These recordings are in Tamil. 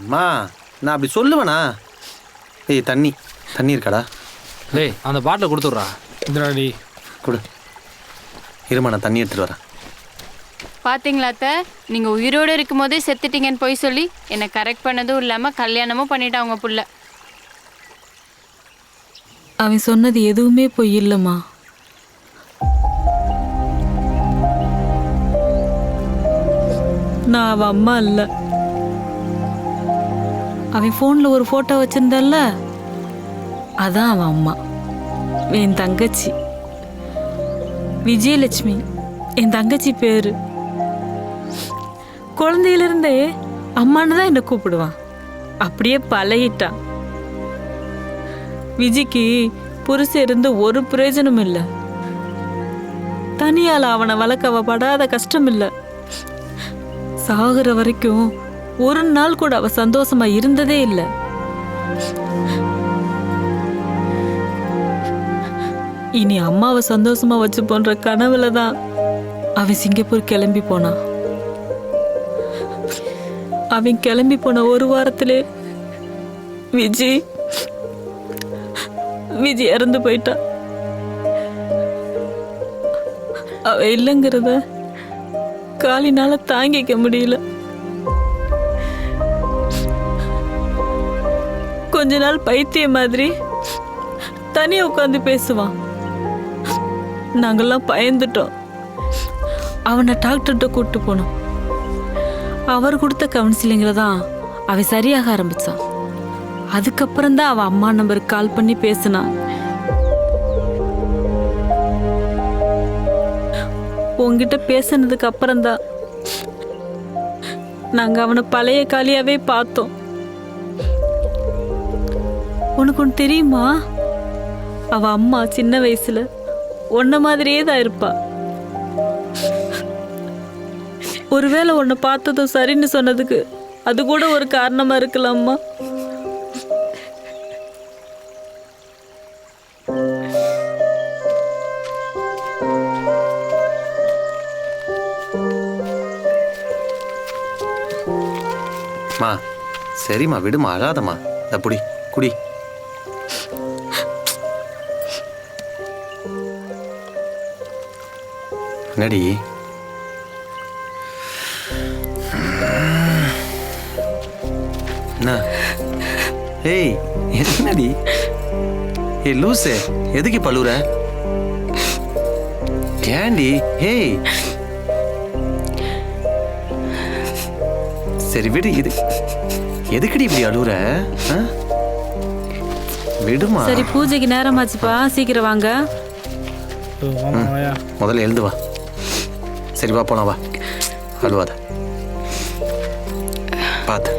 அம்மா நான் அப்படி சொல்லுவேண்ணா. ஏய் தண்ணி இருக்காடா? டேய் அந்த பாட்டில் கொடுத்துட்றா. இந்திராடி கொடு. இருமா நான் தண்ணி எடுத்துகிட்டு வரேன். பாத்தீங்களா அத்தை, நீங்க உயிரோடு இருக்கும் போதே செத்துட்டீங்கன்னு போய் சொல்லி என்னை கரெக்ட் பண்ணதும் இல்லாம கல்யாணமும் பண்ணிட்டா அவங்க புள்ள. அவன் சொன்னது எதுவுமே பொய் இல்லைம்மா. நான் அவன் அம்மா இல்லை. அவன் ஃபோனில் ஒரு ஃபோட்டோ வச்சிருந்தல்ல, அதான் அவன் அம்மா. என் தங்கச்சி விஜயலட்சுமி, என் தங்கச்சி பேரு. குழந்தையிலிருந்தே அம்மான்னு தான் என்னை கூப்பிடுவான். அப்படியே பழகிட்டான். விஜிக்கு புருஷன் இருந்து ஒரு பிரயோஜனம் இல்லை. தனியால் அவனை வளர்க்க அவ படாத கஷ்டம் இல்லை. சாகுற வரைக்கும் ஒரு நாள் கூட அவ சந்தோஷமா இருந்ததே இல்லை. இனி அம்மாவை சந்தோஷமா வச்சு போன்ற கனவுல தான் அவன் சிங்கப்பூர் கிளம்பி போனான். அவன் கிளம்பி போன ஒரு வாரத்திலே விஜி இறந்து போயிட்டா. அவ இல்லைங்கிறத காலினால தாங்கிக்க முடியல. கொஞ்ச நாள் பைத்திய மாதிரி தனியா உட்காந்து பேசுவான். நாங்கெல்லாம் பயந்துட்டோம். அவனை டாக்டர்கிட்ட கூப்பிட்டு போனோம். அவர் கொடுத்த கவுன்சிலிங்ல தான் அவன் சரியாக ஆரம்பிச்சான். அதுக்கப்புறம் தான் அவன் அம்மா நம்பருக்கு கால் பண்ணி பேசினான். உங்ககிட்ட பேசினதுக்கு அப்புறம்தான் நாங்க அவனை பழைய காலியாவே பார்த்தோம். உனக்கு ஒன்று தெரியுமா, அவ அம்மா சின்ன வயசுல உன்ன மாதிரியே தான் இருப்பா. ஒருவேளை உன்னை பார்த்ததும் சரின்னு சொன்னதுக்கு அது கூட ஒரு காரணமா இருக்கலாம்மா. மா சரிம்மா விடுமா, அழாதம்மா. இந்த புடி குடி. என்னடி என்ன? ஏய் என்னடி? ஏய் லூசு, எதுக்கு பழுவுற? ஏண்டி? ஏய் சரி விடு. இது எதுக்குடி இப்படி அழுவுற? விடுமா. சரி பூஜைக்கு நேரமாச்சுப்பா, சீக்கிரம் வாங்க. முதல்ல எழுந்து வா. சரி வா போலாம், வா. அழுவாத, பார்த்து.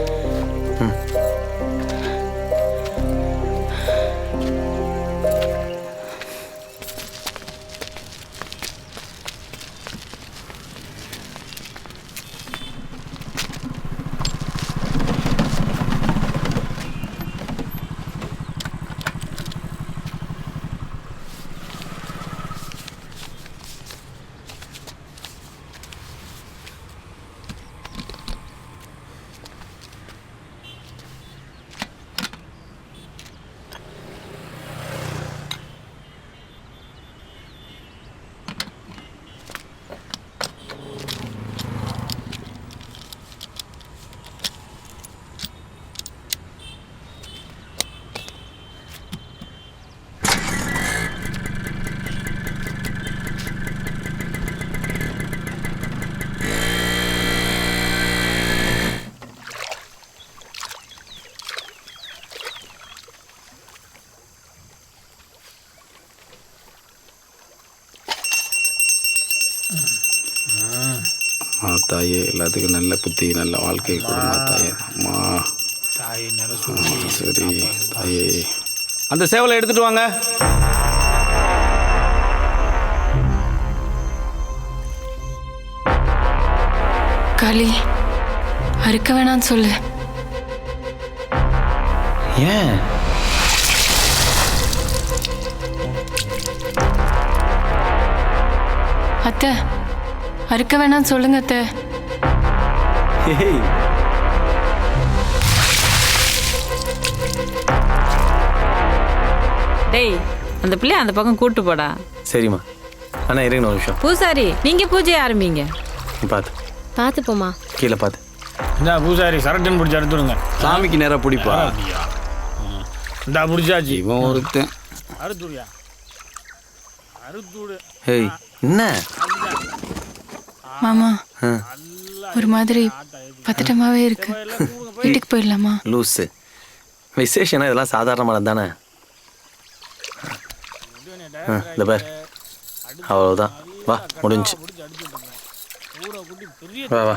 தாயே, எல்லாத்துக்கும் நல்ல புத்தி நல்ல வாழ்க்கை கொடுமா தாயே. அம்மா சரி தாயே. அந்த சேவலை எடுத்துட்டு வாங்க. காளி அறுக்க வேணான்னு சொல்லு. ஏன்? அத்தை அறுக்க வேணான்னு சொல்லுங்க அத்தை. ஏய் டேய் அந்த பிள்ளைய அந்த பக்கம் கூட்டு போடா. சரிம்மா. அண்ணா இருங்கண்ணா ஒரு நிமிஷம். பூசாரி நீங்க பூஜையை ஆரம்பிங்க. நீ பார்த்து பார்த்து போமா. கீழே பார்த்து. இந்தா பூசாரி சரட்டுன்னு பிடிச்சி எடுத்துடுங்க. சாமிக்கு நேராக பிடிப்பா. இந்தா பிடிச்சாச்சு. இவன் ஒருத்தன். அறுத்துடுயா அறுத்துடு. ஏய் என்ன மாமா ஒரு மாதிரி பதட்டமாவே இருக்கு. வீட்டுக்கு போயிடலாமா? லூஸு விசேஷம்னா இதெல்லாம் சாதாரணமானது தானே. இந்த பார் அவ்வளோதான். வா முடிஞ்சு. வா வா